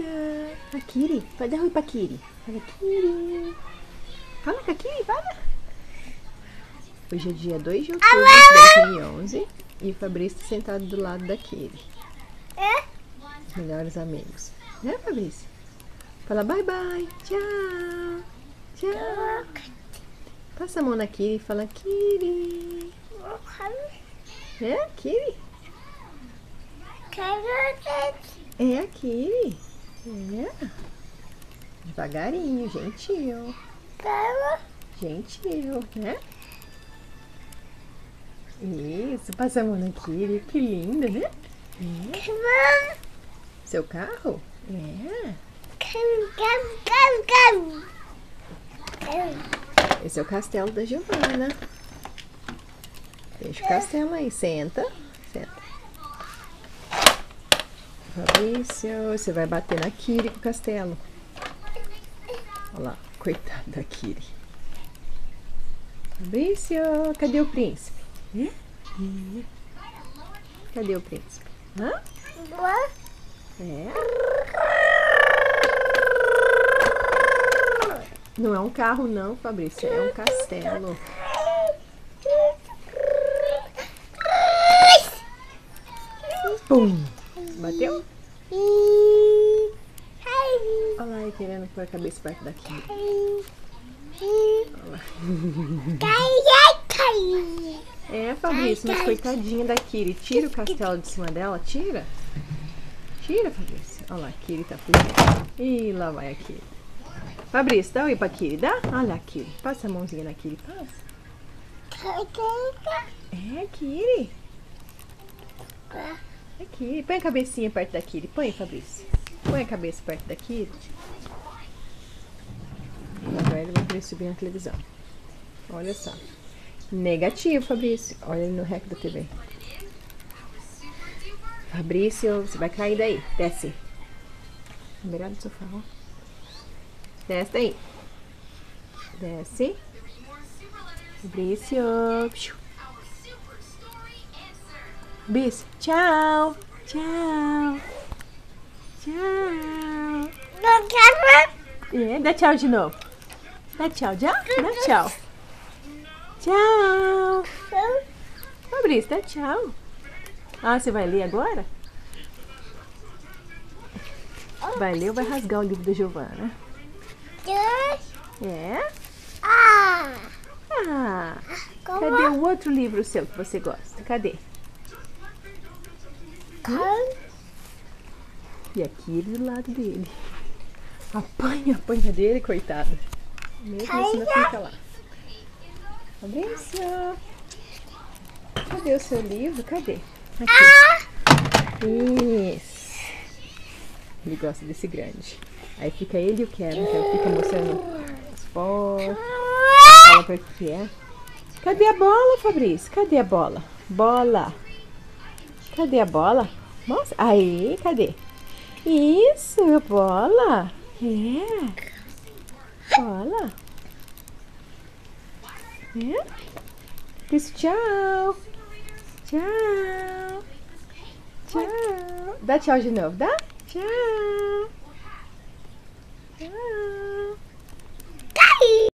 dia. A Kiri. Vai dar oi pra Kiri. Fala, Kiri. Fala com a Kiri, fala. Hoje é dia 2 de outubro de 2011 e o Fabrício está sentado do lado da Kiri. Os melhores amigos. Né, Fabrício? Fala bye bye. Tchau. Tchau. Passa a mão na Kiri e fala Kiri. É, Kiri? É a Kiri. É. Devagarinho, gentil. Gentil, né? Isso, passa a mão na Kiri. Que linda, né? É. Seu carro? É. Esse é o castelo da Giovana. Deixa o castelo aí. Senta. Senta. Fabrício, você vai bater na Kiri com o castelo. Olha lá, coitado da Kiri. Fabrício, cadê o príncipe? Cadê o príncipe? Hã? É. Não é um carro não, Fabrício, é um castelo. Pum! Bateu? Olha lá ele querendo pôr a cabeça perto daqui. Olha lá. É, Fabrício, mas coitadinha da Kiri. Tira o castelo de cima dela, tira. Tira, Fabrício. Olha lá, a Kiri tá fugindo. Ih, lá vai a Kiri. Fabrício, dá oi pra Kiri, dá? Olha a Kiri. Passa a mãozinha na Kiri, passa. É, Kiri. É Kiri. Põe a cabecinha perto da Kiri. Põe, Fabrício. Põe a cabeça perto da Kiri. Agora ele vai querer subir na televisão. Olha só. Negativo, Fabrício. Olha ele no rec da TV. Fabrício, você vai cair daí. Desce. Beirado do sofá, ó. Desce daí. Desce. Fabrício. Bis. Tchau. Tchau. Tchau. É, dá tchau de novo. Dá tchau já? Dá tchau. Tchau. Fabrício, dá tchau. Ah, você vai ler agora? Vai ler ou vai rasgar o livro da Giovana? É? Ah! Cadê o outro livro seu que você gosta? Cadê? E aqui ele do lado dele. Apanha dele, coitado. Mesmo assim não fica lá. Fabrício. Cadê o seu livro? Cadê? Aqui. Isso. Ele gosta desse grande. Aí fica ele e o Kevin fica mostrando as fotos. Fala pra que é. Cadê a bola, Fabrício? Cadê a bola? Bola. Cadê a bola? Mostra. Aí, cadê? Isso, bola. É. Bola. É. Isso, tchau. Tchau. Tchau. Dá tchau de novo, dá? Tchau. Tchau.